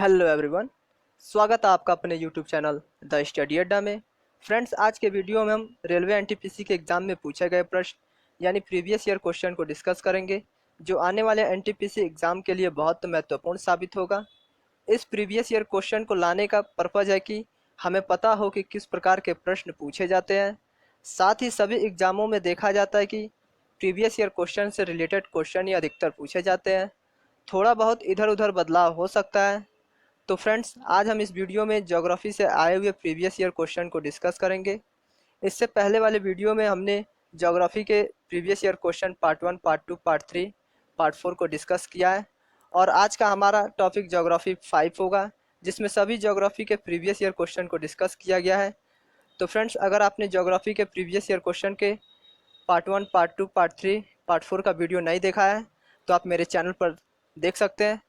Hello everyone. स्वागत है आपका अपने यूट्यूब चैनल द स्टडी अड्डा में। फ्रेंड्स, आज के वीडियो में हम रेलवे एनटीपीसी के एग्ज़ाम में पूछे गए प्रश्न यानी प्रीवियस ईयर क्वेश्चन को डिस्कस करेंगे, जो आने वाले एनटीपीसी एग्ज़ाम के लिए बहुत महत्वपूर्ण साबित होगा। इस प्रीवियस ईयर क्वेश्चन को लाने का पर्पज़ है कि हमें पता हो कि किस प्रकार के प्रश्न पूछे जाते हैं। साथ ही सभी एग्ज़ामों में देखा जाता है कि प्रीवियस ईयर क्वेश्चन से रिलेटेड क्वेश्चन ही अधिकतर पूछे जाते हैं। थोड़ा बहुत इधर उधर बदलाव हो सकता है। तो फ्रेंड्स, आज हम इस वीडियो में ज्योग्राफी से आए हुए प्रीवियस ईयर क्वेश्चन को डिस्कस करेंगे। इससे पहले वाले वीडियो में हमने ज्योग्राफी के previous year question part 1, part 2, part 3, part 4 को डिस्कस किया है और आज का हमारा टॉपिक ज्योग्राफी 5 होगा, जिसमें सभी ज्योग्राफी के प्रीवियस ईयर क्वेश्चन को डिस्कस किया गया है। तो फ्रेंड्स, अगर आपने ज्योग्राफी के प्रीवियस ईयर क्वेश्चन के पार्ट 1, पार्ट 2, पार्ट 3, पार्ट 4 का वीडियो नहीं देखा है तो आप मेरे चैनल पर देख सकते हैं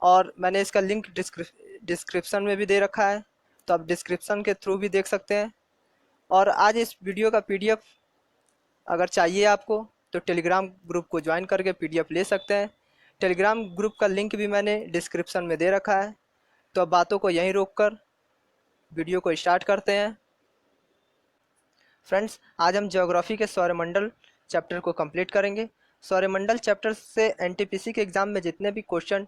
और मैंने इसका लिंक डिस्क्रिप्शन में भी दे रखा है, तो आप डिस्क्रिप्शन के थ्रू भी देख सकते हैं। और आज इस वीडियो का पीडीएफ अगर चाहिए आपको तो टेलीग्राम ग्रुप को ज्वाइन करके पीडीएफ ले सकते हैं। टेलीग्राम ग्रुप का लिंक भी मैंने डिस्क्रिप्शन में दे रखा है। तो अब बातों को यहीं रोककर वीडियो को स्टार्ट करते हैं। फ्रेंड्स, आज हम ज्योग्राफी के सौरमंडल चैप्टर को कंप्लीट करेंगे। सौरमंडल चैप्टर से एनटीपीसी के एग्ज़ाम में जितने भी क्वेश्चन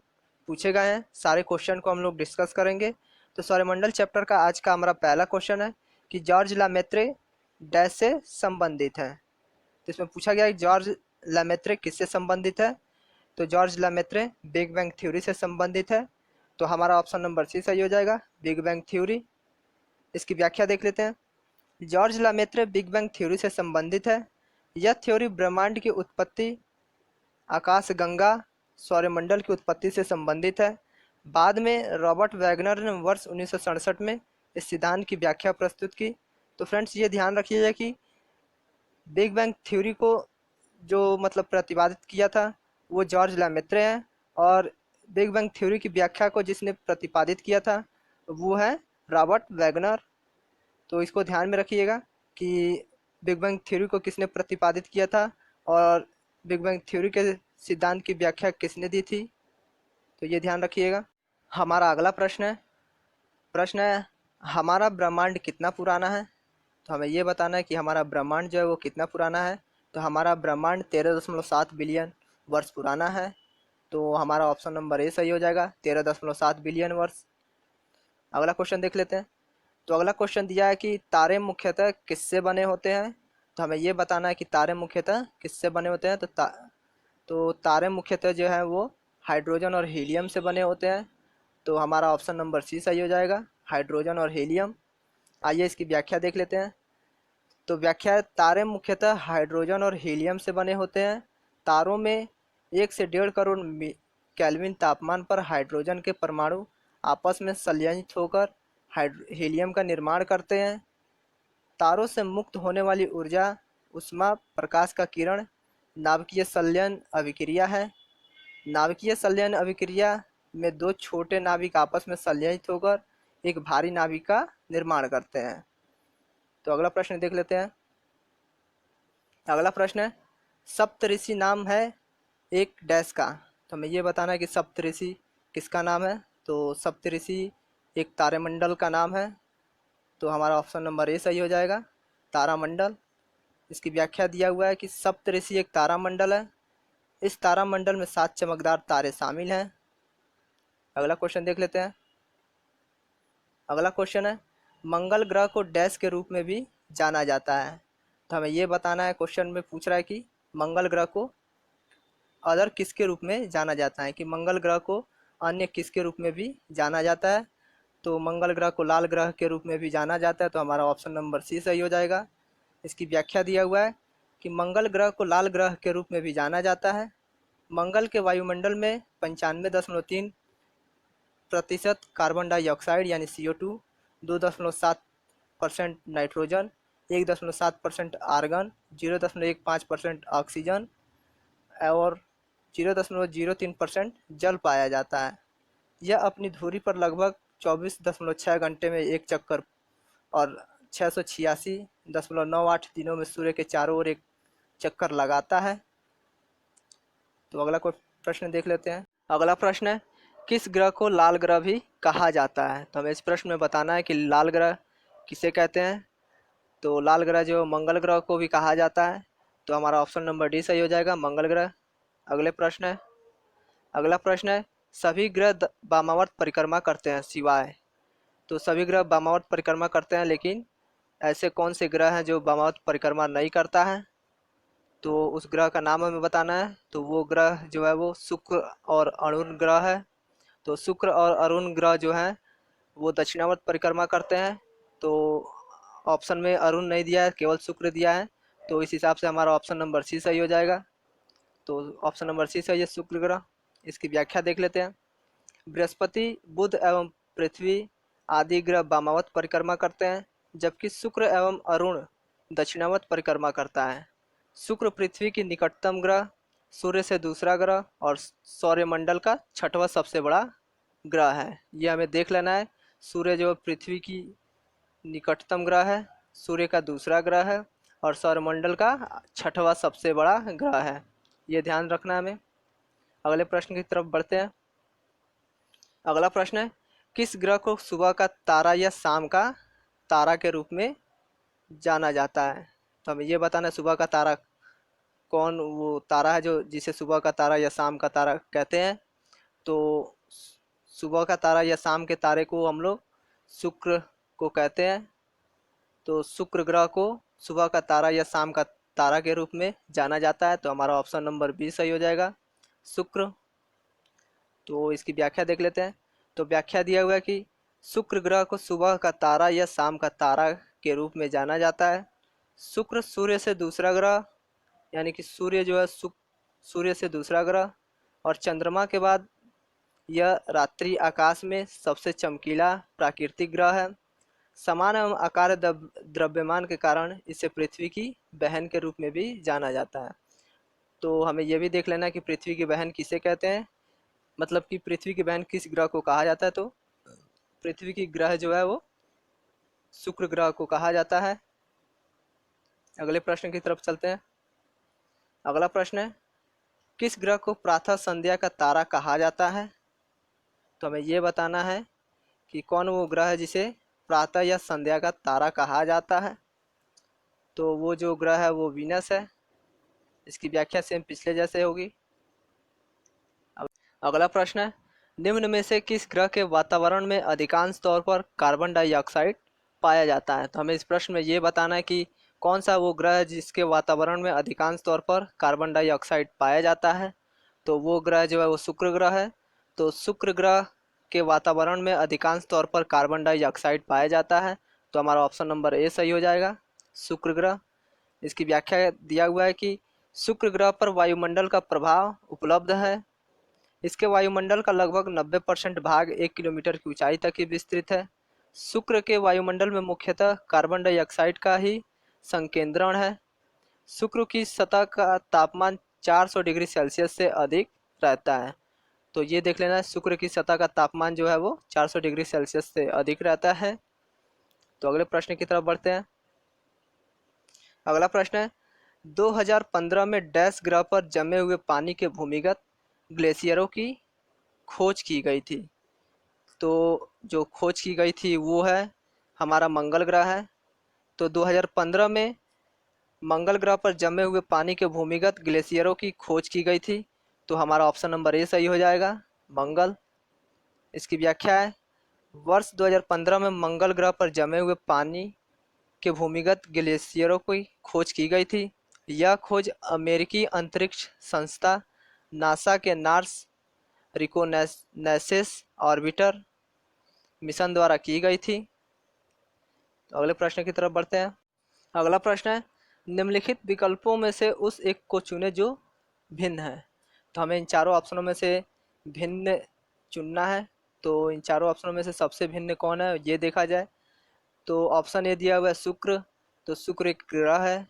पूछे गए हैं सारे क्वेश्चन को हम लोग डिस्कस करेंगे। तो सौरमंडल चैप्टर का आज का हमारा पहला क्वेश्चन है कि जॉर्ज लामेत्रे डैश से संबंधित है। तो इसमें पूछा गया है जॉर्ज लामेत्रे किससे संबंधित है। तो जॉर्ज लामेत्रे बिग बैंग थ्योरी से संबंधित है। तो हमारा ऑप्शन नंबर सी सही हो जाएगा, बिग बैंग थ्योरी। इसकी व्याख्या देख लेते हैं। जॉर्ज लामेत्रे बिग बैंग थ्योरी से संबंधित है। यह थ्योरी ब्रह्मांड की उत्पत्ति, आकाशगंगा, सौरमंडल की उत्पत्ति से संबंधित है। बाद में रॉबर्ट वैगनर ने वर्ष 1967 में इस सिद्धांत की व्याख्या प्रस्तुत की। तो फ्रेंड्स, ये ध्यान रखिएगा कि बिग बैंग थ्योरी को जो मतलब प्रतिपादित किया था वो जॉर्ज लामेत्रे हैं और बिग बैंग थ्योरी की व्याख्या को जिसने प्रतिपादित किया था वो है रॉबर्ट वैगनर। तो इसको ध्यान में रखिएगा कि बिग बैंग थ्योरी को किसने प्रतिपादित किया था और बिग बैंग थ्योरी के सिद्धांत की व्याख्या किसने दी थी। तो ये ध्यान रखिएगा। हमारा अगला प्रश्न है हमारा ब्रह्मांड कितना पुराना है। तो हमें ये बताना है कि हमारा ब्रह्मांड जो है वो कितना पुराना है। तो हमारा ब्रह्मांड 13.7 बिलियन वर्ष पुराना है। तो हमारा ऑप्शन नंबर ए सही हो जाएगा, 13.7 बिलियन वर्ष। अगला क्वेश्चन देख लेते हैं। तो अगला क्वेश्चन दिया है कि तारे मुख्यतः किससे बने होते हैं। तो हमें ये बताना है कि तारे मुख्यतः किससे बने होते हैं। तो तारे मुख्यतः जो है वो हाइड्रोजन और हीलियम से बने होते हैं। तो हमारा ऑप्शन नंबर सी सही हो जाएगा, हाइड्रोजन और हीलियम। आइए इसकी व्याख्या देख लेते हैं। तो व्याख्या है, तारे मुख्यतः हाइड्रोजन और हीलियम से बने होते हैं। तारों में 1 से 1.5 करोड़ केल्विन तापमान पर हाइड्रोजन के परमाणु आपस में संलयनित होकर हीलियम का निर्माण करते हैं। तारों से मुक्त होने वाली ऊर्जा उष्मा प्रकाश का किरण नाभिकीय संलयन अभिक्रिया है। नाभिकीय संलयन अभिक्रिया में दो छोटे नाभिक आपस में संलयनित होकर एक भारी नाभिक का निर्माण करते हैं। तो अगला प्रश्न देख लेते हैं। अगला प्रश्न है सप्तऋषि नाम है एक डैश का। तो हमें ये बताना है कि सप्तऋषि किसका नाम है। तो सप्तऋषि एक तारामंडल का नाम है। तो हमारा ऑप्शन नंबर ए सही हो जाएगा, तारामंडल। इसकी व्याख्या दिया हुआ है कि सप्तऋषि एक तारामंडल है। इस तारामंडल में 7 चमकदार तारे शामिल हैं। अगला क्वेश्चन देख लेते हैं। अगला क्वेश्चन है मंगल ग्रह को डैश के रूप में भी जाना जाता है। तो हमें ये बताना है, क्वेश्चन में पूछ रहा है कि मंगल ग्रह को अदर किसके रूप में जाना जाता है, कि मंगल ग्रह को अन्य किसके रूप में भी जाना जाता है। तो मंगल ग्रह को लाल ग्रह के रूप में भी जाना जाता है। तो हमारा ऑप्शन नंबर सी सही हो जाएगा। इसकी व्याख्या दिया हुआ है कि मंगल ग्रह को लाल ग्रह के रूप में भी जाना जाता है। मंगल के वायुमंडल में 95.3% कार्बन डाइऑक्साइड यानी CO2, 2.7% नाइट्रोजन, 1.7% आर्गन, 0.15% ऑक्सीजन और 0.03% जल पाया जाता है। यह अपनी धुरी पर लगभग 24.6 घंटे में एक चक्कर और 686.98 दिनों में सूर्य के चारों ओर एक चक्कर लगाता है। तो अगला कोई प्रश्न देख लेते हैं। अगला प्रश्न है किस ग्रह को लाल ग्रह भी कहा जाता है? तो हमें इस प्रश्न में बताना है कि लाल ग्रह किसे कहते हैं। तो लाल ग्रह जो मंगल ग्रह को भी कहा जाता है। तो हमारा ऑप्शन नंबर डी सही हो जाएगा, मंगल ग्रह। अगले प्रश्न है अगला प्रश्न है सभी ग्रह वामावर्त परिक्रमा करते हैं सिवाय। तो सभी ग्रह वामावर्त परिक्रमा करते हैं, लेकिन ऐसे कौन से ग्रह हैं जो वामावर्त परिक्रमा नहीं करता है? तो उस ग्रह का नाम हमें बताना है। तो वो ग्रह जो है वो शुक्र और अरुण ग्रह है। तो शुक्र और अरुण ग्रह जो हैं वो दक्षिणावर्त परिक्रमा करते हैं। तो ऑप्शन में अरुण नहीं दिया है, केवल शुक्र दिया है। तो इस हिसाब से हमारा ऑप्शन नंबर सी सही हो जाएगा। तो ऑप्शन नंबर सी सही है, शुक्र ग्रह। इसकी व्याख्या देख लेते हैं। बृहस्पति, बुध एवं पृथ्वी आदि ग्रह वामावत परिक्रमा करते हैं, जबकि शुक्र एवं अरुण दक्षिणावर्त परिक्रमा करता है। शुक्र पृथ्वी की निकटतम ग्रह, सूर्य से दूसरा ग्रह और सौरमंडल का छठवां सबसे बड़ा ग्रह है। ये हमें देख लेना है। सूर्य जो पृथ्वी की निकटतम ग्रह है, सूर्य का दूसरा ग्रह है और सौरमंडल का छठवां सबसे बड़ा ग्रह है। ये ध्यान रखना है हमें। अगले प्रश्न की तरफ बढ़ते हैं। अगला प्रश्न है किस ग्रह को सुबह का तारा या शाम का तारा के रूप में जाना जाता है? तो हमें ये बताना है सुबह का तारा कौन वो तारा है जो जिसे सुबह का तारा या शाम का तारा कहते हैं। तो सुबह का तारा या शाम के तारे को हम लोग शुक्र को कहते हैं। तो शुक्र ग्रह को सुबह का तारा या शाम का तारा के रूप में जाना जाता है। तो हमारा ऑप्शन नंबर बी सही हो जाएगा, शुक्र। तो इसकी व्याख्या देख लेते हैं। तो व्याख्या दिया हुआ है कि शुक्र ग्रह को सुबह का तारा या शाम का तारा के रूप में जाना जाता है। शुक्र सूर्य से दूसरा ग्रह, यानी कि सूर्य जो है सूर्य से दूसरा ग्रह और चंद्रमा के बाद यह रात्रि आकाश में सबसे चमकीला प्राकृतिक ग्रह है। समान एवं आकार द्रव्यमान के कारण इसे पृथ्वी की बहन के रूप में भी जाना जाता है। तो हमें यह भी देख लेना है कि पृथ्वी की बहन किसे कहते हैं, मतलब कि पृथ्वी की बहन किस ग्रह को कहा जाता है। तो पृथ्वी की ग्रह जो है वो शुक्र ग्रह को कहा जाता है। अगले प्रश्न की तरफ चलते हैं। अगला प्रश्न है किस ग्रह को प्रातः संध्या का तारा कहा जाता है? तो हमें ये बताना है कि कौन वो ग्रह है जिसे प्रातः या संध्या का तारा कहा जाता है। तो वो जो ग्रह है वो वीनस है। इसकी व्याख्या सेम पिछले जैसे होगी। अगला प्रश्न है निम्न में से किस ग्रह के वातावरण में अधिकांश तौर पर कार्बन डाइऑक्साइड पाया जाता है? तो हमें इस प्रश्न में ये बताना है कि कौन सा वो ग्रह है जिसके वातावरण में अधिकांश तौर पर कार्बन डाइऑक्साइड पाया जाता है। तो वो ग्रह जो है वो शुक्र ग्रह है। तो शुक्र ग्रह के वातावरण में अधिकांश तौर पर कार्बन डाइऑक्साइड पाया जाता है। तो हमारा ऑप्शन नंबर ए सही हो जाएगा, शुक्र ग्रह। इसकी व्याख्या दिया हुआ है कि शुक्र ग्रह पर वायुमंडल का प्रभाव उपलब्ध है। इसके वायुमंडल का लगभग 90% भाग 1 किलोमीटर की ऊंचाई तक ही विस्तृत है। शुक्र के वायुमंडल में मुख्यतः कार्बन डाइऑक्साइड का ही संकेंद्रण है। शुक्र की सतह का तापमान 400 डिग्री सेल्सियस से अधिक रहता है। तो ये देख लेना, शुक्र की सतह का तापमान जो है वो 400 डिग्री सेल्सियस से अधिक रहता है। तो अगले प्रश्न की तरफ बढ़ते हैं। अगला प्रश्न है 2015 में डैश ग्रह पर जमे हुए पानी के भूमिगत ग्लेशियरों की खोज की गई थी। तो जो खोज की गई थी वो है हमारा मंगल ग्रह है। तो 2015 में मंगल ग्रह पर जमे हुए पानी के भूमिगत ग्लेशियरों की खोज की गई थी। तो हमारा ऑप्शन नंबर ए सही हो जाएगा, मंगल। इसकी व्याख्या है वर्ष 2015 में मंगल ग्रह पर जमे हुए पानी के भूमिगत ग्लेशियरों की खोज की गई थी। यह खोज अमेरिकी अंतरिक्ष संस्था नासा के नार्स रिकोनेसेंस ऑर्बिटर मिशन द्वारा की गई थी। तो अगले प्रश्न की तरफ बढ़ते हैं। अगला प्रश्न है निम्नलिखित विकल्पों में से उस एक को चुने जो भिन्न है। तो हमें इन चारों ऑप्शनों में से भिन्न चुनना है। तो इन चारों ऑप्शनों में से सबसे भिन्न कौन है ये देखा जाए। तो ऑप्शन ए दिया हुआ है शुक्र। तो शुक्र एक ग्रह है।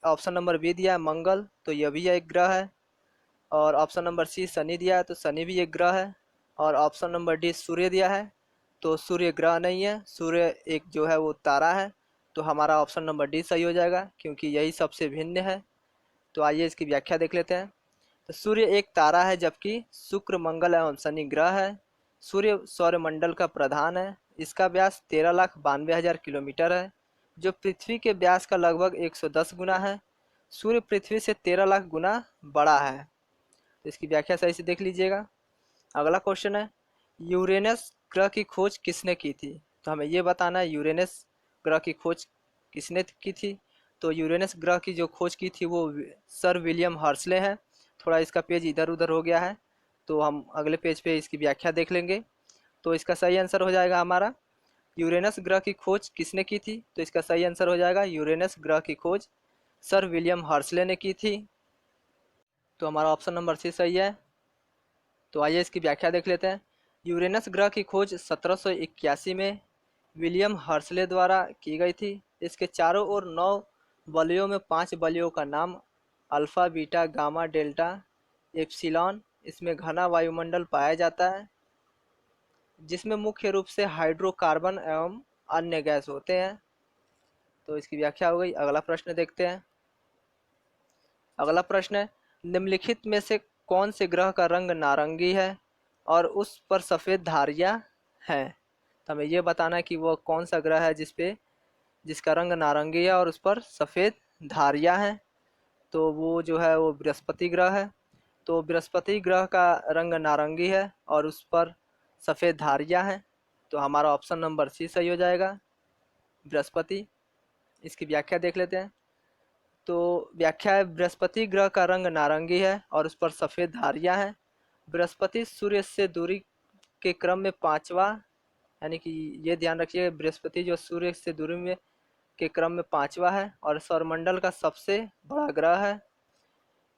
ऑप्शन नंबर बी दिया है मंगल, तो यह भी एक ग्रह है। और ऑप्शन नंबर सी शनि दिया है, तो शनि भी एक ग्रह है। और ऑप्शन नंबर डी सूर्य दिया है, तो सूर्य ग्रह नहीं है, सूर्य एक जो है वो तारा है। तो हमारा ऑप्शन नंबर डी सही हो जाएगा क्योंकि यही सबसे भिन्न है। तो आइए इसकी व्याख्या देख लेते हैं। तो सूर्य एक तारा है, जबकि शुक्र, मंगल एवं शनि ग्रह है। सूर्य सौरमंडल का प्रधान है। इसका व्यास 13,92,000 किलोमीटर है, जो पृथ्वी के व्यास का लगभग 110 गुना है। सूर्य पृथ्वी से 13 लाख गुना बड़ा है। तो इसकी व्याख्या सही से देख लीजिएगा। अगला क्वेश्चन है, यूरेनस ग्रह की खोज किसने की थी? तो हमें ये बताना है यूरेनस ग्रह की खोज किसने की थी। तो यूरेनस ग्रह की जो खोज की थी वो सर विलियम हर्सले हैं। थोड़ा इसका पेज इधर उधर हो गया है, तो हम अगले पेज पे इसकी व्याख्या देख लेंगे। तो इसका सही आंसर हो जाएगा हमारा, यूरेनस ग्रह की खोज किसने की थी? तो इसका सही आंसर हो जाएगा, यूरेनस ग्रह की खोज सर विलियम हर्सले ने की थी। तो हमारा ऑप्शन नंबर सी सही है। तो आइए इसकी व्याख्या देख लेते हैं। यूरेनस ग्रह की खोज 1781 में विलियम हर्सले द्वारा की गई थी। इसके चारों ओर 9 बलियों में 5 बलियों का नाम alpha, beta, gamma, delta, epsilon. इसमें घना वायुमंडल पाया जाता है, जिसमें मुख्य रूप से हाइड्रोकार्बन एवं अन्य गैस होते हैं। तो इसकी व्याख्या हो गई। अगला प्रश्न देखते हैं। अगला प्रश्न है, निम्नलिखित में से कौन से ग्रह का रंग नारंगी है और उस पर सफ़ेद धारियां हैं? तो हमें ये बताना है कि वो कौन सा ग्रह है जिसका रंग नारंगी है और उस पर सफ़ेद धारियां हैं। तो वो जो है वो बृहस्पति ग्रह है। तो बृहस्पति ग्रह का रंग नारंगी है और उस पर सफ़ेद धारियां हैं। तो हमारा ऑप्शन नंबर सी सही हो जाएगा, बृहस्पति। इसकी व्याख्या देख लेते हैं। तो व्याख्या है, बृहस्पति ग्रह का रंग नारंगी है और उस पर सफ़ेद धारियां हैं। बृहस्पति सूर्य से दूरी के क्रम में पांचवा, यानी कि ये ध्यान रखिए, बृहस्पति जो सूर्य से दूरी में के क्रम में पांचवा है और सौरमंडल का सबसे बड़ा ग्रह है।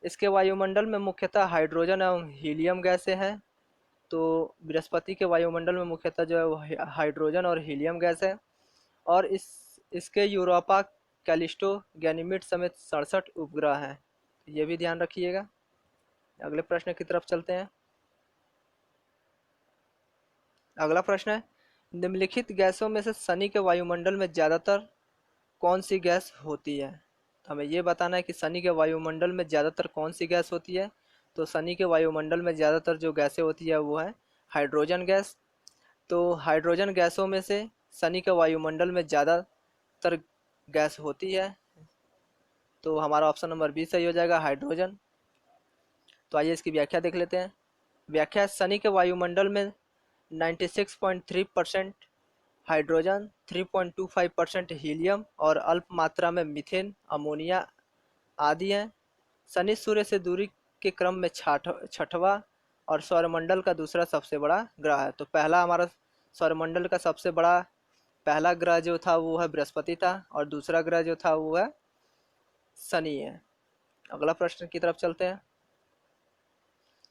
इसके वायुमंडल में मुख्यतः हाइड्रोजन एवं हीलियम गैसें हैं। तो बृहस्पति के वायुमंडल में मुख्यतः जो है वो हाइड्रोजन और हीलियम गैस है। और इसके यूरोपा, कैलिस्टो, गैनीमीड समेत 67 उपग्रह हैं। ये भी ध्यान रखिएगा। अगले प्रश्न की तरफ चलते हैं। अगला प्रश्न है, निम्नलिखित गैसों में से शनि के वायुमंडल में ज़्यादातर कौन सी गैस होती है? तो हमें ये बताना है कि शनि के वायुमंडल में ज़्यादातर कौन सी गैस होती है। तो शनि के वायुमंडल में ज़्यादातर जो गैसें होती है वो है हाइड्रोजन गैस। तो हाइड्रोजन गैसों में से शनि के वायुमंडल में ज़्यादातर गैस होती है। तो हमारा ऑप्शन नंबर बी सही हो जाएगा, हाइड्रोजन। तो आइए इसकी व्याख्या देख लेते हैं। व्याख्या, शनि के वायुमंडल में 96.3% हाइड्रोजन, 3.25% हीलियम और अल्प मात्रा में मीथेन, अमोनिया आदि हैं। शनि सूर्य से दूरी के क्रम में छठवां और सौरमंडल का दूसरा सबसे बड़ा ग्रह है। तो पहला हमारा सौरमंडल का सबसे बड़ा पहला ग्रह जो था वो है बृहस्पति था और दूसरा ग्रह जो था वो है शनि है। अगला प्रश्न की तरफ चलते हैं।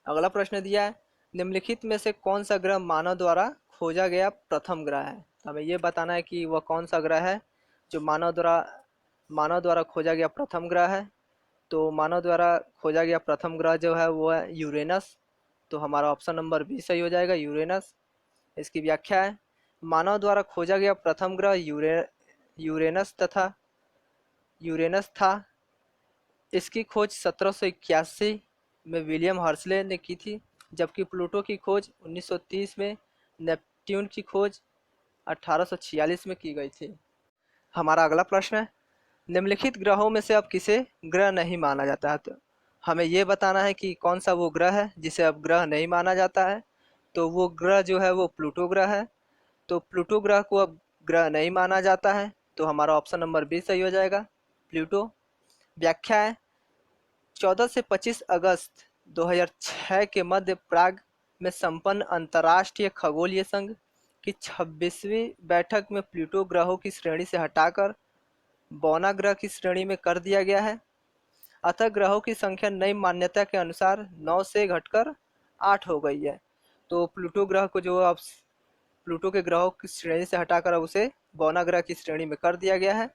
अगला प्रश्न दिया है, निम्नलिखित में से कौन सा ग्रह मानव द्वारा खोजा गया प्रथम ग्रह है? तो हमें ये बताना है कि वह कौन सा ग्रह है जो मानव द्वारा खोजा गया प्रथम ग्रह है। तो मानव द्वारा खोजा गया प्रथम ग्रह जो है वो है यूरेनस। तो हमारा ऑप्शन नंबर बी सही हो जाएगा, यूरेनस। इसकी व्याख्या है, मानव द्वारा खोजा गया प्रथम ग्रह यूरेनस था। इसकी खोज 1781 में विलियम हर्सले ने की थी, जबकि प्लूटो की खोज 1930 में, नेपट्यून की खोज 1846 में की गई थी। हमारा अगला प्रश्न है, निम्नलिखित ग्रहों में से अब किसे ग्रह नहीं माना जाता है? तो हमें ये बताना है कि कौन सा वो ग्रह है जिसे अब ग्रह नहीं माना जाता है। तो वो ग्रह जो है वो प्लूटो ग्रह है। तो प्लूटो ग्रह को अब ग्रह नहीं माना जाता है। तो हमारा ऑप्शन नंबर बी सही हो जाएगा, प्लूटो। व्याख्या है, 14 से 25 अगस्त 2006 के मध्य प्राग में संपन्न अंतर्राष्ट्रीय खगोलीय संघ की 26वीं बैठक में प्लूटो ग्रहों की श्रेणी से हटाकर बौना ग्रह की श्रेणी में कर दिया गया है। अतः ग्रहों की संख्या नई मान्यता के अनुसार 9 से घटकर 8 हो गई है। तो प्लूटो ग्रह को जो अब प्लूटो के ग्रहों की श्रेणी से हटाकर अब उसे बौना ग्रह की श्रेणी में कर दिया गया है।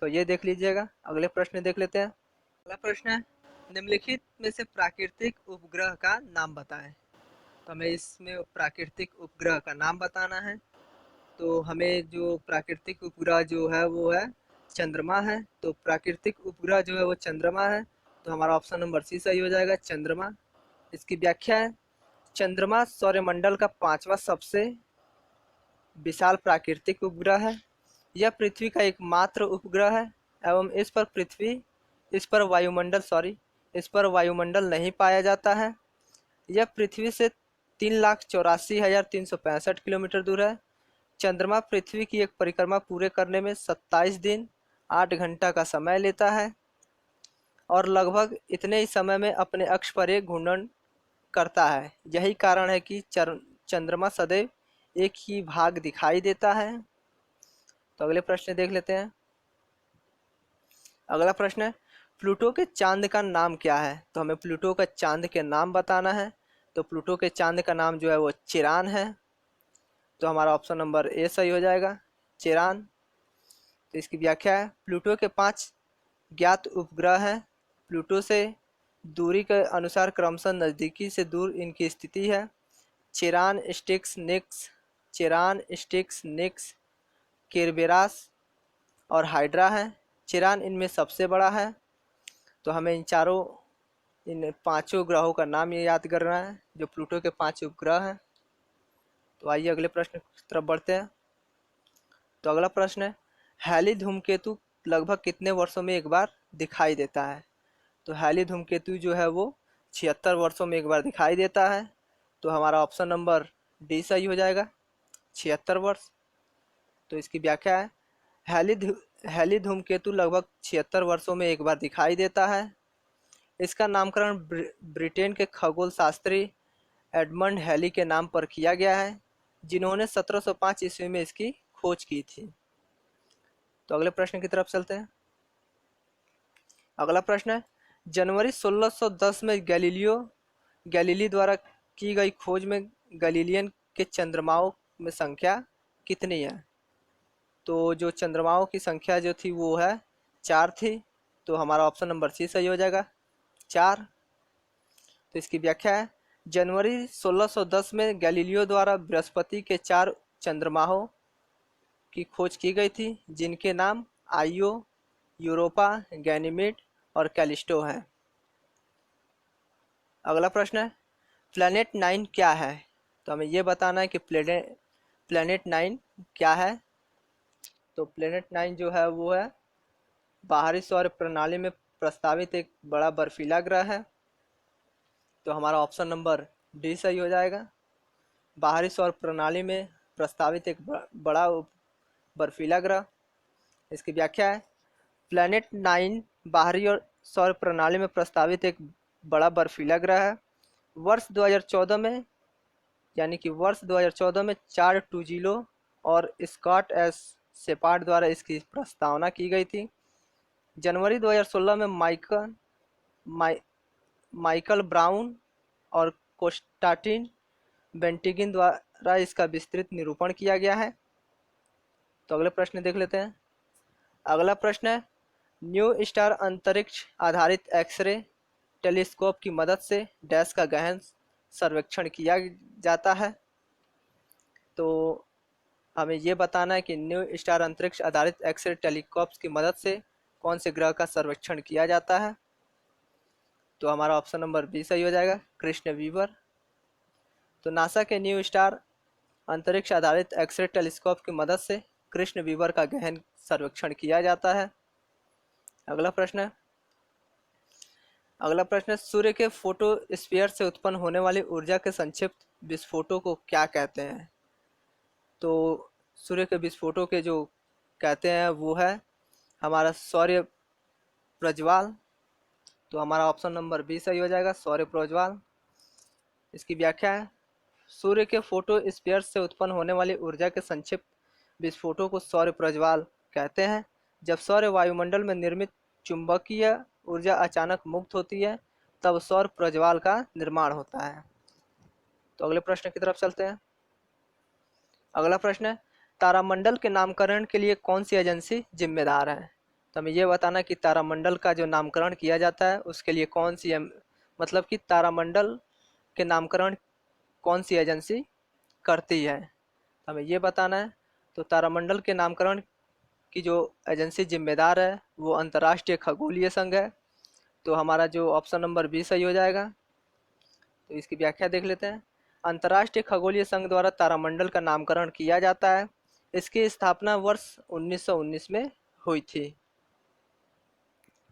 तो ये देख लीजिएगा। अगले प्रश्न देख लेते हैं। अगला प्रश्न है, निम्नलिखित में से प्राकृतिक उपग्रह का नाम बताएं। तो हमें इसमें प्राकृतिक उपग्रह का नाम बताना है। तो हमें जो प्राकृतिक उपग्रह जो है वो है चंद्रमा है। तो प्राकृतिक उपग्रह जो है वो चंद्रमा है तो हमारा ऑप्शन नंबर सी सही हो जाएगा, चंद्रमा। इसकी व्याख्या है, चंद्रमा सौरमंडल का पांचवा सबसे विशाल प्राकृतिक उपग्रह है। यह पृथ्वी का एकमात्र उपग्रह है एवं इस पर वायुमंडल नहीं पाया जाता है। यह पृथ्वी से 3,84,365 किलोमीटर दूर है। चंद्रमा पृथ्वी की एक परिक्रमा पूरे करने में 27 दिन 8 घंटा का समय लेता है और लगभग इतने ही समय में अपने अक्ष पर एक घूर्णन करता है। यही कारण है कि चंद्रमा सदैव एक ही भाग दिखाई देता है। तो अगले प्रश्न देख लेते हैं। अगला प्रश्न है, प्लूटो के चांद का नाम क्या है? तो हमें प्लूटो का चांद के नाम बताना है। तो प्लूटो के चांद का नाम जो है वो चिरान है। तो हमारा ऑप्शन नंबर ए सही हो जाएगा, चिरान। तो इसकी व्याख्या है, प्लूटो के 5 ज्ञात उपग्रह हैं। प्लूटो से दूरी के अनुसार क्रमशः नज़दीकी से दूर इनकी स्थिति है। चिरान, स्टिक्स, निक्स, केरबेरास और हाइड्रा है। चिरान इनमें सबसे बड़ा है। तो हमें इन पांचों ग्रहों का नाम ये याद करना है जो प्लूटो के 5 उपग्रह हैं। तो आइए अगले प्रश्न की तरफ बढ़ते हैं। तो अगला प्रश्न है, हैली धूमकेतु लगभग कितने वर्षों में एक बार दिखाई देता है? तो हैली धूमकेतु जो है वो 76 वर्षों में एक बार दिखाई देता है। तो हमारा ऑप्शन नंबर डी सही हो जाएगा, 76 वर्ष। तो इसकी व्याख्या है, हैली धूमकेतु लगभग 76 वर्षों में एक बार दिखाई देता है। इसका नामकरण ब्रिटेन के खगोल शास्त्री एडमंड हैली के नाम पर किया गया है, जिन्होंने 1705 ईस्वी में इसकी खोज की थी। तो अगले प्रश्न की तरफ चलते हैं। अगला प्रश्न है, जनवरी 1610 में गैलीली द्वारा की गई खोज में गैलीलियन के चंद्रमाओं में संख्या कितनी है? तो जो चंद्रमाओं की संख्या जो थी वो है 4 थी। तो हमारा ऑप्शन नंबर सी सही हो जाएगा, 4। तो इसकी व्याख्या है, जनवरी 1610 में गैलीलियो द्वारा बृहस्पति के 4 चंद्रमाओं की खोज की गई थी, जिनके नाम आइयो, यूरोपा, गैनीमेड और कैलिस्टो हैं। अगला प्रश्न है, प्लैनेट 9 क्या है? तो हमें ये बताना है कि प्लैनेट 9 क्या है। तो प्लैनेट 9 जो है वो है बाहरी सौर प्रणाली में प्रस्तावित एक बड़ा बर्फीला ग्रह है। तो हमारा ऑप्शन नंबर डी सही हो जाएगा, बाहरी सौर प्रणाली में प्रस्तावित एक बड़ा बर्फीला ग्रह। इसकी व्याख्या है, प्लैनेट 9 बाहरी और सौर प्रणाली में प्रस्तावित एक बड़ा बर्फीला ग्रह है। वर्ष 2014 में चार टूजिलो और स्कॉट एस सेपार्ड द्वारा इसकी प्रस्तावना की गई थी। जनवरी 2016 में माइकल ब्राउन और कोस्टाटिन बेंटिगिन द्वारा इसका विस्तृत निरूपण किया गया है। तो अगले प्रश्न देख लेते हैं। अगला प्रश्न है, न्यू स्टार अंतरिक्ष आधारित एक्सरे टेलीस्कोप की मदद से डैश का गहन सर्वेक्षण किया जाता है। तो हमें ये बताना है कि न्यू स्टार अंतरिक्ष आधारित एक्सरे टेलीस्कोप की मदद से कौन से ग्रह का सर्वेक्षण किया जाता है। तो हमारा ऑप्शन नंबर बी सही हो जाएगा, कृष्ण वीवर। तो नासा के न्यू स्टार अंतरिक्ष आधारित एक्सरे टेलीस्कोप की मदद से कृष्ण वीवर का गहन सर्वेक्षण किया जाता है। अगला प्रश्न है, सूर्य के फोटोस्फीयर से उत्पन्न होने वाली ऊर्जा के संक्षिप्त विस्फोटों को क्या कहते हैं? तो सूर्य के विस्फोटों के जो कहते हैं वो है हमारा सौर्य प्रज्वाल। तो हमारा ऑप्शन नंबर बी सही हो जाएगा, सौर्य प्रज्वाल। इसकी व्याख्या है, सूर्य के फोटोस्फीयर से उत्पन्न होने वाली ऊर्जा के संक्षिप्त विस्फोटों को सौर्य प्रज्वाल कहते हैं। जब सौर वायुमंडल में निर्मित चुंबकीय ऊर्जा अचानक मुक्त होती है तब सौर प्रज्वाल का निर्माण होता है। तो अगले प्रश्न की तरफ चलते हैं। अगला प्रश्न है, तारामंडल के नामकरण के लिए कौन सी एजेंसी जिम्मेदार है? तो हमें यह बताना कि तारामंडल का जो नामकरण किया जाता है उसके लिए कौन सी मतलब कि तारामंडल के नामकरण कौन सी एजेंसी करती है, हमें ये बताना है। तो तारामंडल के नामकरण की जो एजेंसी जिम्मेदार है वो अंतर्राष्ट्रीय खगोलीय संघ है। तो हमारा जो ऑप्शन नंबर बी सही हो जाएगा। तो इसकी व्याख्या देख लेते हैं। अंतर्राष्ट्रीय खगोलीय संघ द्वारा तारामंडल का नामकरण किया जाता है। इसकी स्थापना वर्ष 1919 में हुई थी।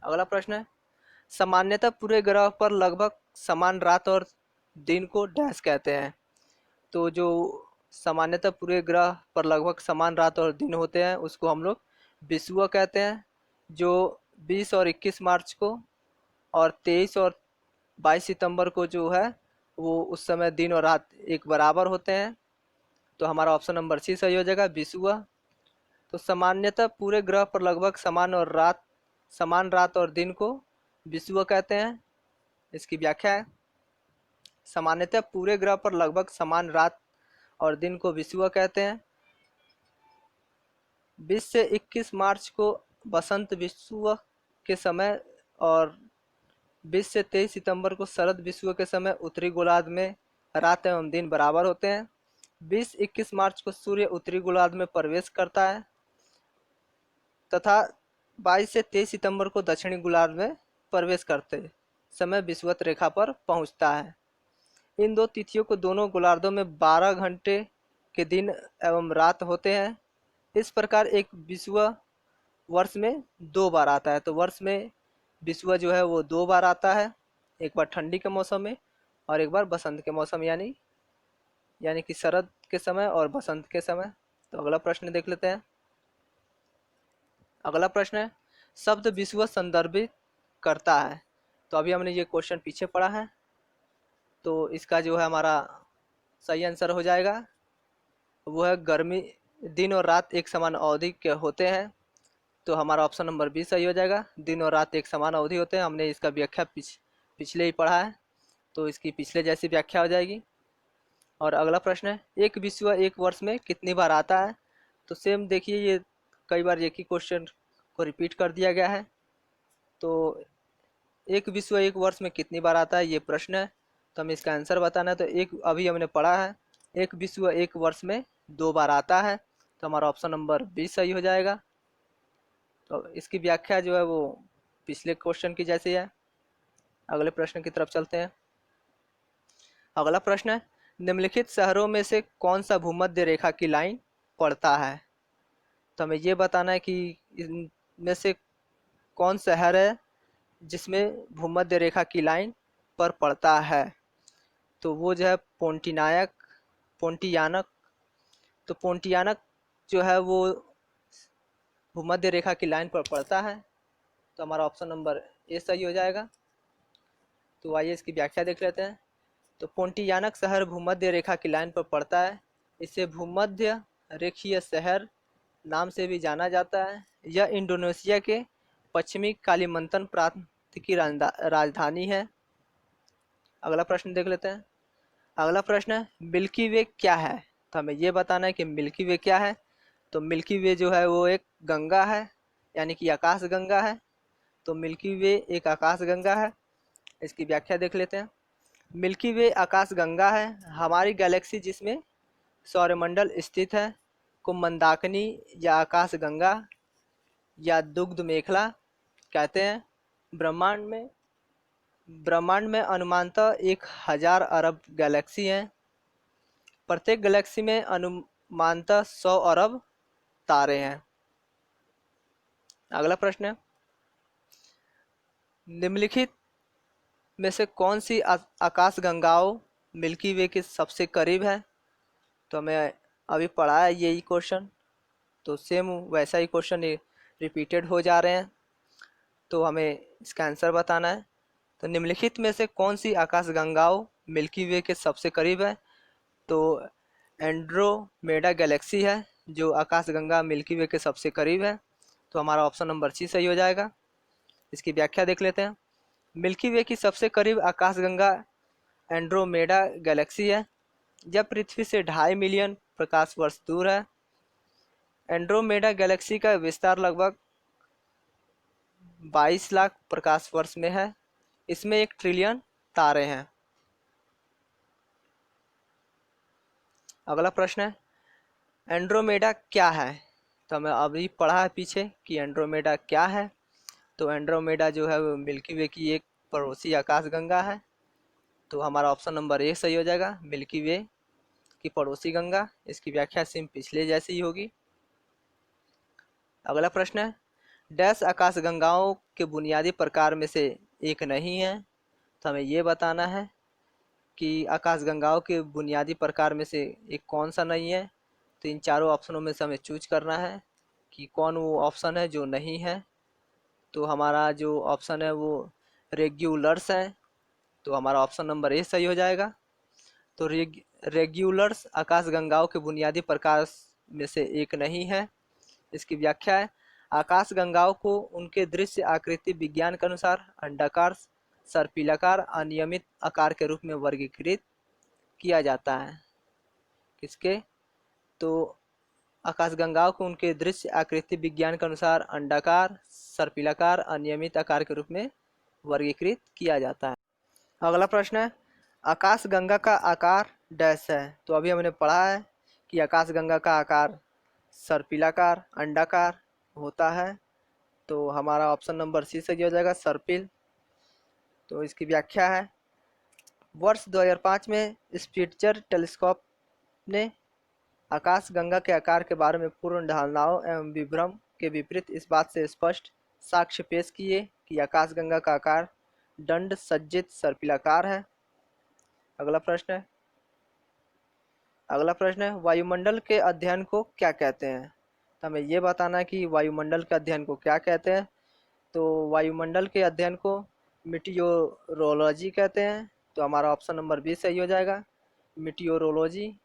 अगला प्रश्न है, सामान्यतः पूरे ग्रह पर लगभग समान रात और दिन को डैश कहते हैं। तो जो सामान्यतः पूरे ग्रह पर लगभग समान रात और दिन होते हैं उसको हम लोग विषुवत कहते हैं। जो 20 और 21 मार्च को और 23 और 22 सितंबर को जो है वो उस समय दिन और रात एक बराबर होते हैं। तो हमारा ऑप्शन नंबर सी सही हो जाएगा, विषुवत। तो सामान्यतः पूरे ग्रह पर लगभग समान रात और दिन को विषुवत कहते हैं। इसकी व्याख्या है, सामान्यतः पूरे ग्रह पर लगभग समान रात और दिन को विषुवत कहते हैं। 20 से 21 मार्च को बसंत विषुवत के समय और 20 से 23 सितंबर को शरद विषुवत के समय उत्तरी गोलार्ध में रात एवं दिन बराबर होते हैं। 20-21 मार्च को सूर्य उत्तरी गोलार्ध में प्रवेश करता है तथा 22 से 23 सितंबर को दक्षिणी गोलार्ध में प्रवेश करते समय विषुवत रेखा पर पहुंचता है। इन दो तिथियों को दोनों गोलार्धों में 12 घंटे के दिन एवं रात होते हैं। इस प्रकार एक विषुवत वर्ष में 2 बार आता है। तो वर्ष में विषुवत जो है वो 2 बार आता है, एक बार ठंडी के मौसम में और एक बार बसंत के मौसम यानी कि शरद के समय और बसंत के समय। तो अगला प्रश्न देख लेते हैं। अगला प्रश्न है, शब्द विषुवत संदर्भित करता है। तो अभी हमने ये क्वेश्चन पीछे पढ़ा है, तो इसका जो है हमारा सही आंसर हो जाएगा वो है गर्मी, दिन और रात एक समान अवधि के होते हैं। तो हमारा ऑप्शन नंबर बी सही हो जाएगा, दिन और रात एक समान अवधि होते हैं। हमने इसका व्याख्या पिछले ही पढ़ा है, तो इसकी पिछले जैसी व्याख्या हो जाएगी। और अगला प्रश्न है, एक विषुवत एक वर्ष में कितनी बार आता है। तो सेम देखिए, ये कई बार एक ही क्वेश्चन को रिपीट कर दिया गया है। तो एक विषुवत एक वर्ष में कितनी बार आता है ये प्रश्न है, तो हमें इसका आंसर बताना है। तो एक अभी हमने पढ़ा है, एक विषुवत एक वर्ष में 2 बार आता है। तो हमारा ऑप्शन नंबर बी सही हो जाएगा। तो इसकी व्याख्या जो है वो पिछले क्वेश्चन की जैसी है। अगले प्रश्न की तरफ चलते हैं। अगला प्रश्न है, निम्नलिखित शहरों में से कौन सा भूमध्य रेखा की लाइन पड़ता है। तो हमें ये बताना है कि इनमें से कौन शहर है जिसमें भूमध्य रेखा की लाइन पर पड़ता है। तो वो जो है पोंटियानक। तो पोंटियानक जो है वो भूमध्य रेखा की लाइन पर पड़ता है। तो हमारा ऑप्शन नंबर ए सही हो जाएगा। तो आइए इसकी व्याख्या देख लेते हैं। तो पोंटियानक शहर भूमध्य रेखा की लाइन पर पड़ता है। इसे भूमध्य रेखीय शहर नाम से भी जाना जाता है। यह इंडोनेशिया के पश्चिमी कालीमंतन प्रांत की राजधानी है। अगला प्रश्न देख लेते हैं। अगला प्रश्न है, मिल्की वे क्या है। तो हमें ये बताना है कि मिल्की वे क्या है। तो मिल्की वे जो है वो एक गंगा है, यानी कि आकाश गंगा है। तो मिल्की वे एक आकाश गंगा है। इसकी व्याख्या देख लेते हैं। मिल्की वे आकाश गंगा है, हमारी गैलेक्सी जिसमें सौरमंडल स्थित है को मंदाकिनी या आकाश गंगा या दुग्ध मेखला कहते हैं। ब्रह्मांड में अनुमानतः 1000 अरब गैलेक्सी हैं। प्रत्येक गैलेक्सी में अनुमानतः 100 अरब तारे हैं। अगला प्रश्न है, निम्नलिखित में से कौन सी आकाश गंगाओं मिल्की वे के सबसे करीब है। तो हमें अभी पढ़ा है यही क्वेश्चन, तो सेम वैसा ही क्वेश्चन रिपीटेड हो जा रहे हैं। तो हमें इसका आंसर बताना है। तो निम्नलिखित में से कौन सी आकाश गंगाओं मिल्की वे के सबसे करीब है। तो एंड्रोमेडा गैलेक्सी है जो आकाश गंगा मिल्की वे के सबसे करीब है। तो हमारा ऑप्शन नंबर सी सही हो जाएगा। इसकी व्याख्या देख लेते हैं। मिल्की वे की सबसे करीब आकाशगंगा एंड्रोमेडा गैलेक्सी है। यह पृथ्वी से 2.5 मिलियन प्रकाश वर्ष दूर है। एंड्रोमेडा गैलेक्सी का विस्तार लगभग 22 लाख प्रकाश वर्ष में है। इसमें 1 ट्रिलियन तारे हैं। अगला प्रश्न है, एंड्रोमेडा क्या है। तो हमें अभी पढ़ा है पीछे कि एंड्रोमेडा क्या है। तो एंड्रोमेडा जो है वो मिल्की वे की एक पड़ोसी आकाशगंगा है। तो हमारा ऑप्शन नंबर ए सही हो जाएगा, मिल्की वे की पड़ोसी गंगा। इसकी व्याख्या सेम पिछले जैसी ही होगी। अगला प्रश्न है, डैश आकाशगंगाओं के बुनियादी प्रकार में से एक नहीं है। तो हमें ये बताना है कि आकाशगंगाओं के बुनियादी प्रकार में से एक कौन सा नहीं है। तो इन चारों ऑप्शनों में से हमें चूज करना है कि कौन वो ऑप्शन है जो नहीं है। तो हमारा जो ऑप्शन है वो रेग्युलर्स है। तो हमारा ऑप्शन नंबर ए सही हो जाएगा। तो रेग्युलर्स आकाशगंगाओं के बुनियादी प्रकार में से एक नहीं है। इसकी व्याख्या है, आकाशगंगाओं को उनके दृश्य आकृति विज्ञान के अनुसार अंडाकार, सर्पिलाकार, अनियमित आकार के रूप में वर्गीकृत किया जाता है। किसके? तो आकाशगंगाओं को उनके दृश्य आकृति विज्ञान के अनुसार अंडाकार, सर्पिलाकार, अनियमित आकार के रूप में वर्गीकृत किया जाता है। अगला प्रश्न है, आकाशगंगा का आकार डैश है। तो अभी हमने पढ़ा है कि आकाशगंगा का आकार सर्पिलाकार, अंडाकार होता है। तो हमारा ऑप्शन नंबर सी सही हो जाएगा, सर्पिल। तो इसकी व्याख्या है, वर्ष 2005 में स्पिट्जर टेलीस्कोप ने आकाशगंगा के आकार के बारे में पूर्ण धारणाओं एवं विभ्रम के विपरीत इस बात से स्पष्ट साक्ष्य पेश किए कि आकाशगंगा का आकार दंड सज्जित सर्पिलाकार है। अगला प्रश्न है, वायुमंडल के अध्ययन को क्या कहते हैं। तो हमें ये बताना है कि वायुमंडल के अध्ययन को क्या कहते हैं। तो वायुमंडल के अध्ययन को मीटियोरोलॉजी कहते हैं। तो हमारा ऑप्शन नंबर बी सही हो जाएगा, मीटियोरोलॉजी।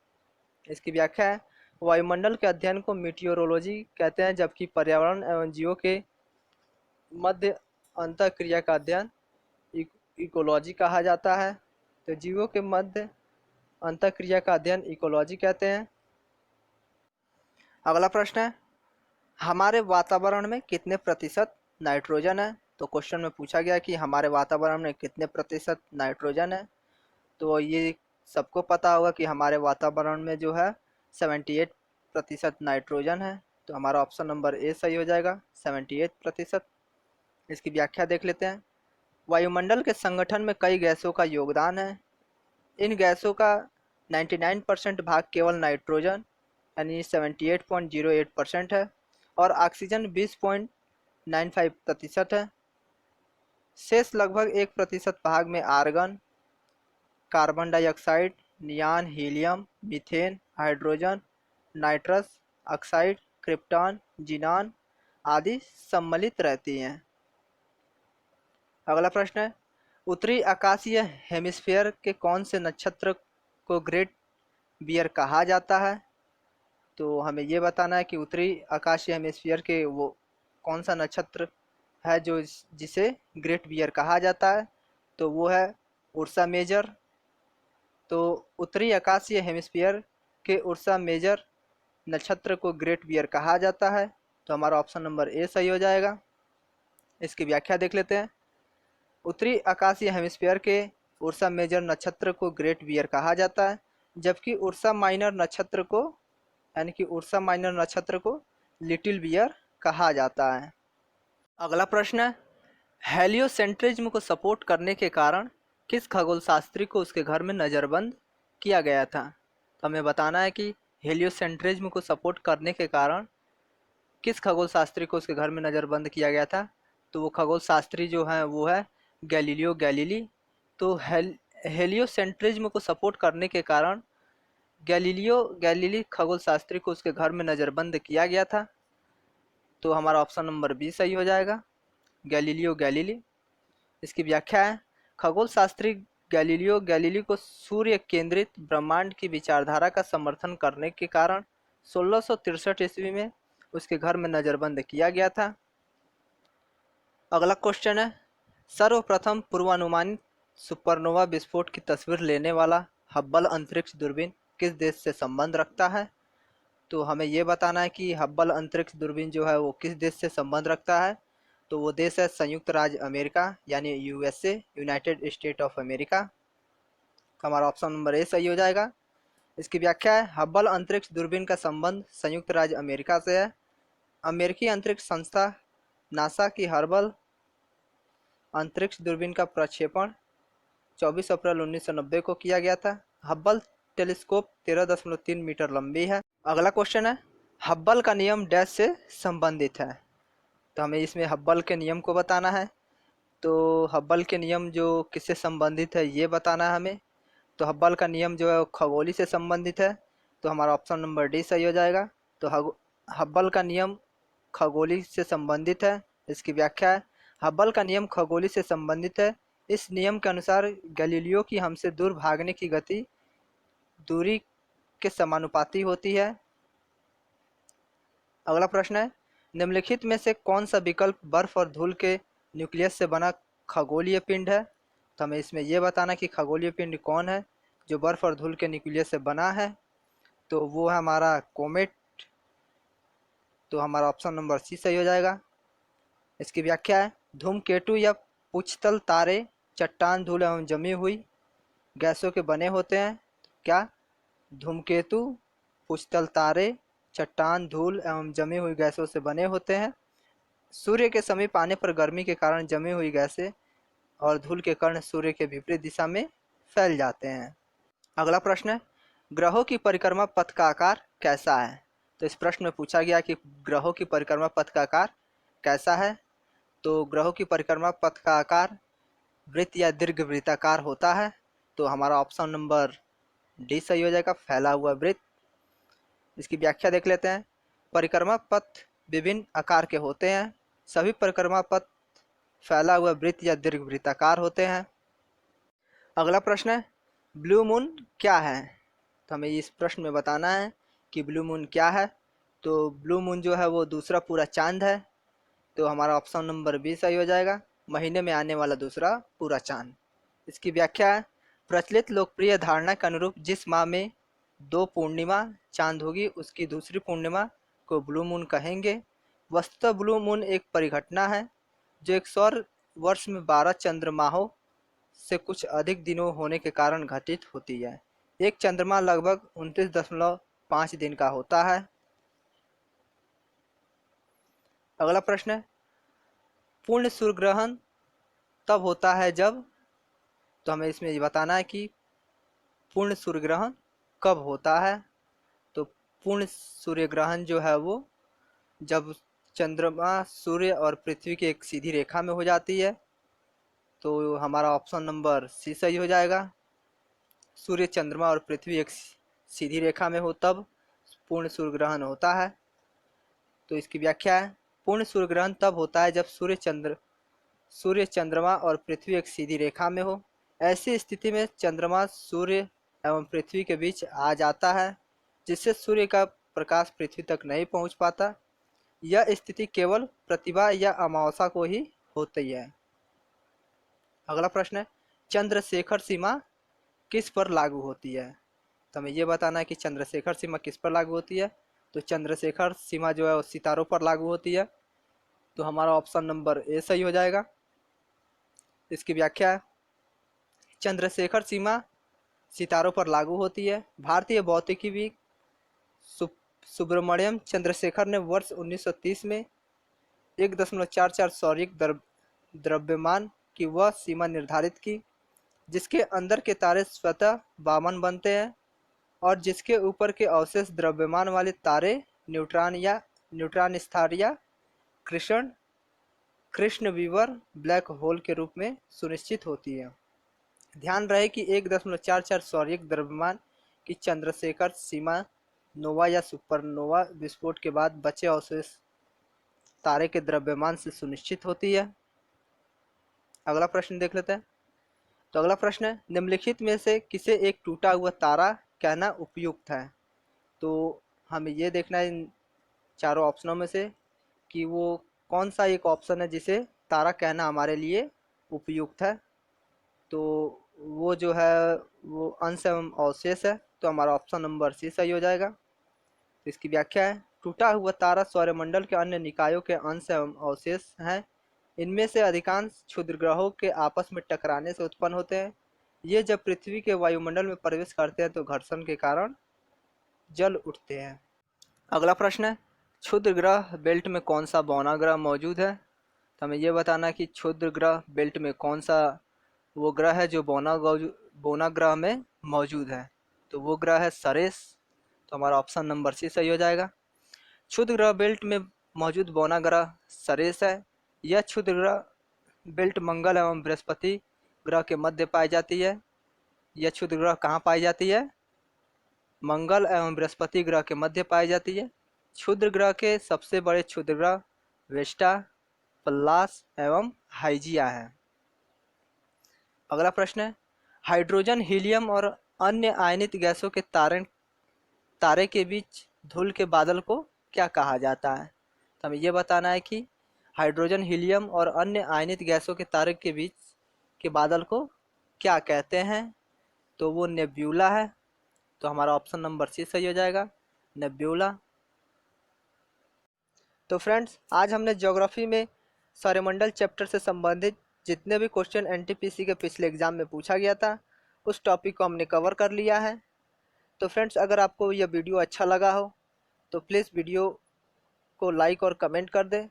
इसकी व्याख्या है, वायुमंडल के अध्ययन को मीटियोरोलॉजी कहते हैं, जबकि पर्यावरण एवं जीवों के मध्य अंतःक्रिया का अध्ययन इकोलॉजी कहा जाता है। तो जीवों के मध्य अंतःक्रिया का अध्ययन इकोलॉजी कहते हैं। अगला प्रश्न है, हमारे वातावरण में कितने प्रतिशत नाइट्रोजन है। तो क्वेश्चन में पूछा गया कि हमारे वातावरण में कितने प्रतिशत नाइट्रोजन है। तो ये सबको पता होगा कि हमारे वातावरण में जो है 78% नाइट्रोजन है। तो हमारा ऑप्शन नंबर ए सही हो जाएगा, 78%। इसकी व्याख्या देख लेते हैं, वायुमंडल के संगठन में कई गैसों का योगदान है। इन गैसों का 99% भाग केवल नाइट्रोजन यानी 78.08% है और ऑक्सीजन 20.95% है। शेष लगभग 1% भाग में argon, carbon dioxide, neon, helium, methane, hydrogen, nitrous oxide, krypton, xenon आदि सम्मिलित रहती हैं। अगला प्रश्न है, उत्तरी आकाशीय हेमिस्फीयर के कौन से नक्षत्र को ग्रेट बियर कहा जाता है। तो हमें ये बताना है कि उत्तरी आकाशीय हेमिस्फीयर के वो कौन सा नक्षत्र है जो जिसे ग्रेट बियर कहा जाता है। तो वो है उर्सा मेजर। तो उत्तरी आकाशीय हेमिस्फीयर के उर्सा मेजर नक्षत्र को ग्रेट बियर कहा जाता है। तो हमारा ऑप्शन नंबर ए सही हो जाएगा। इसकी व्याख्या देख लेते हैं, उत्तरी आकाशीय हेमिस्फीयर के उर्सा मेजर नक्षत्र को ग्रेट बियर कहा जाता है, जबकि उर्सा माइनर नक्षत्र को लिटिल बियर कहा जाता है। अगला प्रश्न है, हेलियोसेंट्रिज्म को सपोर्ट करने के कारण किस खगोलशास्त्री को उसके घर में नज़रबंद किया गया था। तो हमें बताना है कि हेलियोसेंट्रिज्म को सपोर्ट करने के कारण किस खगोलशास्त्री को उसके घर में नज़रबंद किया गया था। तो वो खगोलशास्त्री जो है वो है गैलीलियो गैलीली। तो हेलियोसेंट्रिज्म को सपोर्ट करने के कारण गैलीलियो गैलीली खगोलशास्त्री को उसके घर में नज़रबंद किया गया था। तो हमारा ऑप्शन नंबर बी सही हो जाएगा, गैलीलियो गैलीली। इसकी व्याख्या है, खगोलशास्त्री गैलीलियो गैलीली को सूर्य केंद्रित ब्रह्मांड की विचारधारा का समर्थन करने के कारण 1663 ईस्वी में उसके घर में नज़रबंद किया गया था। अगला क्वेश्चन है, सर्वप्रथम पूर्वानुमानित सुपरनोवा विस्फोट की तस्वीर लेने वाला हब्बल अंतरिक्ष दूरबीन किस देश से संबंध रखता है। तो हमें ये बताना है कि हब्बल अंतरिक्ष दूरबीन जो है वो किस देश से संबंध रखता है। तो वो देश है संयुक्त राज्य अमेरिका यानी USA, United state of America. तो हमारा ऑप्शन नंबर ए सही हो जाएगा। इसकी व्याख्या है, हब्बल अंतरिक्ष दूरबीन का संबंध संयुक्त राज्य अमेरिका से है। अमेरिकी अंतरिक्ष संस्था नासा की हब्बल अंतरिक्ष दूरबीन का प्रक्षेपण 24 अप्रैल 1990 को किया गया था। हब्बल टेलीस्कोप 13.3 मीटर लंबी है। अगला क्वेश्चन है, हब्बल का नियम डैश से संबंधित है। तो हमें इसमें हब्बल के नियम को बताना है। तो हब्बल के नियम जो किससे संबंधित है ये बताना है हमें। तो हब्बल का नियम जो है वो खगोली से संबंधित है। तो हमारा ऑप्शन नंबर डी सही हो जाएगा। तो हब्बल का नियम खगोली से संबंधित है। इसकी व्याख्या है, हब्बल का नियम खगोली से संबंधित है। इस नियम के अनुसार गैलीलियो की हमसे दूर भागने की गति दूरी के समानुपाती होती है। अगला प्रश्न है, निम्नलिखित में से कौन सा विकल्प बर्फ और धूल के न्यूक्लियस से बना खगोलीय पिंड है। तो हमें इसमें यह बताना कि खगोलीय पिंड कौन है जो बर्फ और धूल के न्यूक्लियस से बना है। तो वो है हमारा कोमेट। तो हमारा ऑप्शन नंबर सी सही हो जाएगा। इसकी व्याख्या है, धूमकेतु या पुच्छतल तारे चट्टान धूल एवं जमी हुई गैसों के बने होते हैं। क्या? धूमकेतु पुच्छतल तारे चट्टान धूल एवं जमी हुई गैसों से बने होते हैं। सूर्य के समीप आने पर गर्मी के कारण जमी हुई गैसें और धूल के कण सूर्य के विपरीत दिशा में फैल जाते हैं। अगला प्रश्न है, ग्रहों की परिक्रमा पथ का आकार कैसा है। तो इस प्रश्न में पूछा गया कि ग्रहों की परिक्रमा पथ का आकार कैसा है। तो ग्रहों की परिक्रमा पथ का आकार वृत्त या दीर्घ वृत्ताकार होता है। तो हमारा ऑप्शन नंबर डी सही हो जाएगा, फैला हुआ वृत्त। इसकी व्याख्या देख लेते हैं, परिक्रमा पथ विभिन्न आकार के होते हैं। सभी परिक्रमा पथ फैला हुआ वृत्त या दीर्घ वृत्ताकार होते हैं। अगला प्रश्न है, ब्लू मून क्या है। तो हमें इस प्रश्न में बताना है कि ब्लू मून क्या है। तो ब्लू मून जो है वो दूसरा पूरा चांद है। तो हमारा ऑप्शन नंबर बी सही हो जाएगा, महीने में आने वाला दूसरा पूरा चांद। इसकी व्याख्या है, प्रचलित लोकप्रिय धारणा के अनुरूप जिस माह में 2 पूर्णिमा चांद होगी उसकी दूसरी पूर्णिमा को ब्लू मून कहेंगे। वस्तुतः ब्लू मून एक परिघटना है जो एक सौर वर्ष में 12 चंद्रमाहों से कुछ अधिक दिनों होने के कारण घटित होती है। एक चंद्रमा लगभग 29.5 दिन का होता है। अगला प्रश्न है, पूर्ण सूर्य ग्रहण तब होता है जब। तो हमें इसमें ये बताना है कि पूर्ण सूर्य ग्रहण कब होता है। तो पूर्ण सूर्य ग्रहण जो है वो जब चंद्रमा सूर्य और पृथ्वी की एक सीधी रेखा में हो जाती है। तो हमारा ऑप्शन नंबर सी सही हो जाएगा, सूर्य चंद्रमा और पृथ्वी एक सीधी रेखा में हो तब पूर्ण सूर्य ग्रहण होता है। तो इसकी व्याख्या है, पूर्ण सूर्य ग्रहण तब होता है जब सूर्य चंद्रमा और पृथ्वी एक सीधी रेखा में हो। ऐसी स्थिति में चंद्रमा सूर्य एवं पृथ्वी के बीच आ जाता है जिससे सूर्य का प्रकाश पृथ्वी तक नहीं पहुंच पाता। यह स्थिति केवल प्रतिभा या अमावस्या को ही होती है। अगला प्रश्न है, चंद्रशेखर सीमा किस पर लागू होती है। तो हमें यह बताना है कि चंद्रशेखर सीमा किस पर लागू होती है। तो चंद्रशेखर सीमा जो है वो सितारों पर लागू होती है। तो हमारा ऑप्शन नंबर ए सही हो जाएगा। इसकी व्याख्या है, चंद्रशेखर सीमा सितारों पर लागू होती है। भारतीय भौतिकीविद सुब्रमण्यम चंद्रशेखर ने वर्ष 1930 में 1.44 सौरिक द्रव्यमान की वह सीमा निर्धारित की जिसके अंदर के तारे स्वतः वामन बनते हैं और जिसके ऊपर के अवशेष द्रव्यमान वाले तारे न्यूट्रॉन स्टार या कृष्ण विवर ब्लैक होल के रूप में सुनिश्चित होती है। ध्यान रहे कि 1.44 सौरिक द्रव्यमान की चंद्रशेखर सीमा नोवा या सुपरनोवा विस्फोट के बाद बचे अवशेष तारे के द्रव्यमान से सुनिश्चित होती है। अगला प्रश्न देख लेते हैं। तो अगला प्रश्न है, निम्नलिखित में से किसे एक टूटा हुआ तारा कहना उपयुक्त है। तो हमें ये देखना है इन चारों ऑप्शनों में से कि वो कौन सा एक ऑप्शन है जिसे तारा कहना हमारे लिए उपयुक्त है। तो वो जो है वो अंश एवं अवशेष है। तो हमारा ऑप्शन नंबर सी सही हो जाएगा। तो इसकी व्याख्या है, टूटा हुआ तारा सौरमंडल के अन्य निकायों के अंश एवं अवशेष हैं। इनमें से अधिकांश क्षुद्र ग्रहों के आपस में टकराने से उत्पन्न होते हैं। ये जब पृथ्वी के वायुमंडल में प्रवेश करते हैं तो घर्षण के कारण जल उठते हैं। अगला प्रश्न है, क्षुद्र ग्रह बेल्ट में कौन सा बौना ग्रह मौजूद है। तो हमें ये बताना है कि क्षुद्र ग्रह बेल्ट में कौन सा वो ग्रह है जो बोना ग्रह में मौजूद है। तो वो ग्रह है सरेस। तो हमारा ऑप्शन नंबर सी सही हो जाएगा। क्षुद्र ग्रह बेल्ट में मौजूद बोना ग्रह सरेस है। यह क्षुद्र ग्रह बेल्ट मंगल एवं बृहस्पति ग्रह के मध्य पाई जाती है। यह क्षुद्र ग्रह कहाँ पाई जाती है? मंगल एवं बृहस्पति ग्रह के मध्य पाई जाती है। क्षुद्र ग्रह के सबसे बड़े क्षुद्र ग्रह वेस्टा, पल्लास एवं हाइजिया हैं। अगला प्रश्न है, हाइड्रोजन, हीलियम और अन्य आयनित गैसों के तारे के बीच धूल के बादल को क्या कहा जाता है? तो हमें यह बताना है कि हाइड्रोजन, हीलियम और अन्य आयनित गैसों के तारे के बीच के बादल को क्या कहते हैं? तो वो नेब्यूला है। तो हमारा ऑप्शन नंबर सी सही हो जाएगा, नेब्यूला। तो फ्रेंड्स, आज हमने ज्योग्राफी में सौरमंडल चैप्टर से संबंधित जितने भी क्वेश्चन एनटीपीसी के पिछले एग्जाम में पूछा गया था उस टॉपिक को हमने कवर कर लिया है। तो फ्रेंड्स, अगर आपको यह वीडियो अच्छा लगा हो तो प्लीज़ वीडियो को लाइक और कमेंट कर दें।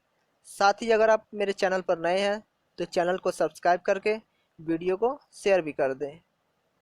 साथ ही अगर आप मेरे चैनल पर नए हैं तो चैनल को सब्सक्राइब करके वीडियो को शेयर भी कर दें।